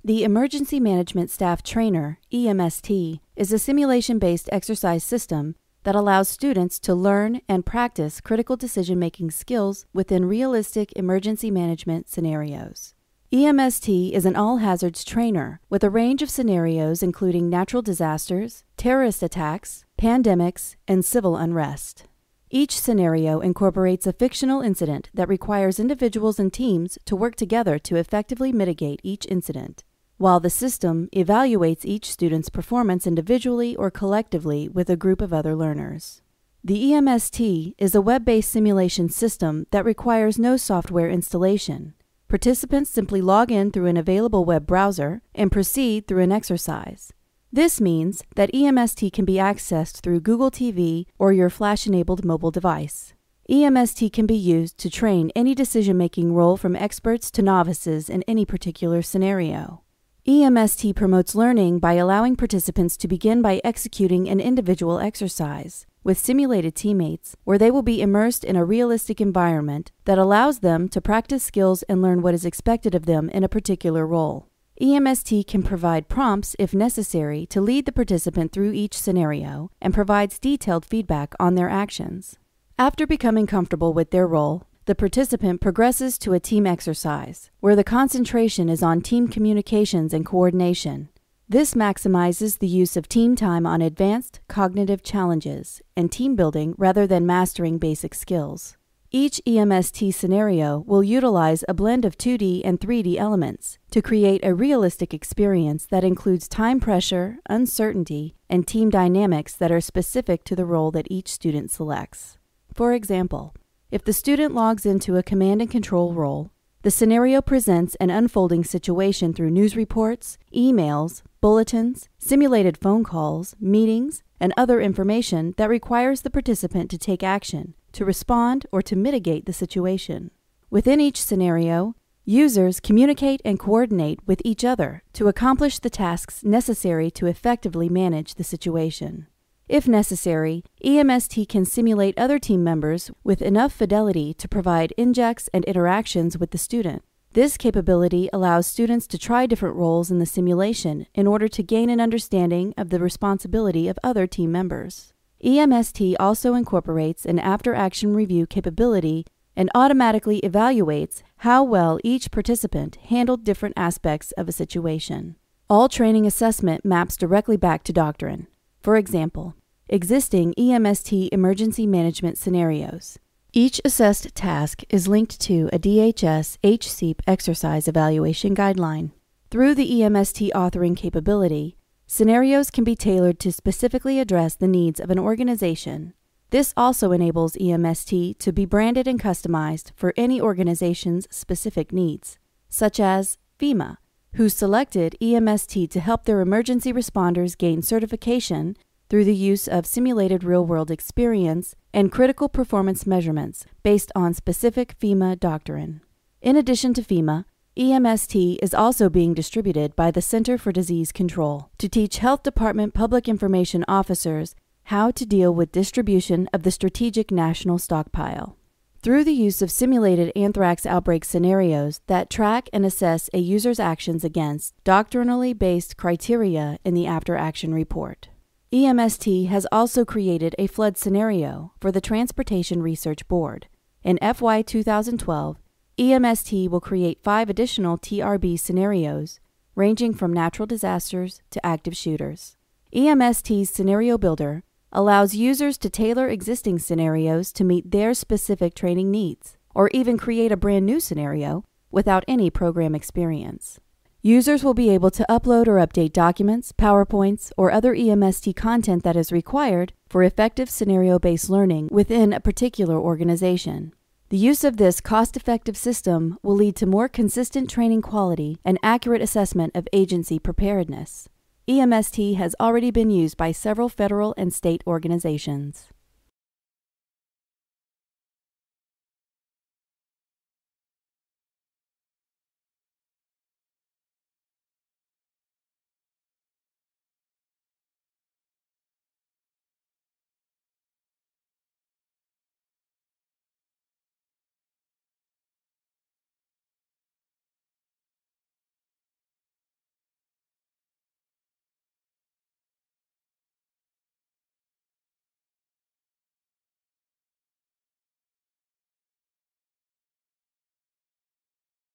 The Emergency Management Staff Trainer, EMST, is a simulation-based exercise system that allows students to learn and practice critical decision-making skills within realistic emergency management scenarios. EMST is an all-hazards trainer with a range of scenarios including natural disasters, terrorist attacks, pandemics, and civil unrest. Each scenario incorporates a fictional incident that requires individuals and teams to work together to effectively mitigate each incident, while the system evaluates each student's performance individually or collectively with a group of other learners. The EMST is a web-based simulation system that requires no software installation. Participants simply log in through an available web browser and proceed through an exercise. This means that EMST can be accessed through Google TV or your flash-enabled mobile device. EMST can be used to train any decision-making role from experts to novices in any particular scenario. EMST promotes learning by allowing participants to begin by executing an individual exercise with simulated teammates where they will be immersed in a realistic environment that allows them to practice skills and learn what is expected of them in a particular role. EMST can provide prompts if necessary to lead the participant through each scenario and provides detailed feedback on their actions. After becoming comfortable with their role, the participant progresses to a team exercise, where the concentration is on team communications and coordination. This maximizes the use of team time on advanced cognitive challenges and team building rather than mastering basic skills. Each EMST scenario will utilize a blend of 2D and 3D elements to create a realistic experience that includes time pressure, uncertainty, and team dynamics that are specific to the role that each student selects. For example, if the student logs into a command and control role, the scenario presents an unfolding situation through news reports, emails, bulletins, simulated phone calls, meetings, and other information that requires the participant to take action, to respond, or to mitigate the situation. Within each scenario, users communicate and coordinate with each other to accomplish the tasks necessary to effectively manage the situation. If necessary, EMST can simulate other team members with enough fidelity to provide injects and interactions with the student. This capability allows students to try different roles in the simulation in order to gain an understanding of the responsibility of other team members. EMST also incorporates an after-action review capability and automatically evaluates how well each participant handled different aspects of a situation. All training assessment maps directly back to doctrine. For example, existing EMST emergency management scenarios. Each assessed task is linked to a DHS HCEP exercise evaluation guideline. Through the EMST authoring capability, scenarios can be tailored to specifically address the needs of an organization. This also enables EMST to be branded and customized for any organization's specific needs, such as FEMA, who selected EMST to help their emergency responders gain certification through the use of simulated real-world experience and critical performance measurements based on specific FEMA doctrine. In addition to FEMA, EMST is also being distributed by the Center for Disease Control to teach Health Department public information officers how to deal with distribution of the Strategic National Stockpile. Through the use of simulated anthrax outbreak scenarios that track and assess a user's actions against doctrinally based criteria in the after-action report. EMST has also created a flood scenario for the Transportation Research Board. In FY 2012, EMST will create 5 additional TRB scenarios, ranging from natural disasters to active shooters. EMST's Scenario Builder allows users to tailor existing scenarios to meet their specific training needs, or even create a brand new scenario without any program experience. Users will be able to upload or update documents, PowerPoints, or other EMST content that is required for effective scenario-based learning within a particular organization. The use of this cost-effective system will lead to more consistent training quality and accurate assessment of agency preparedness. EMST has already been used by several federal and state organizations.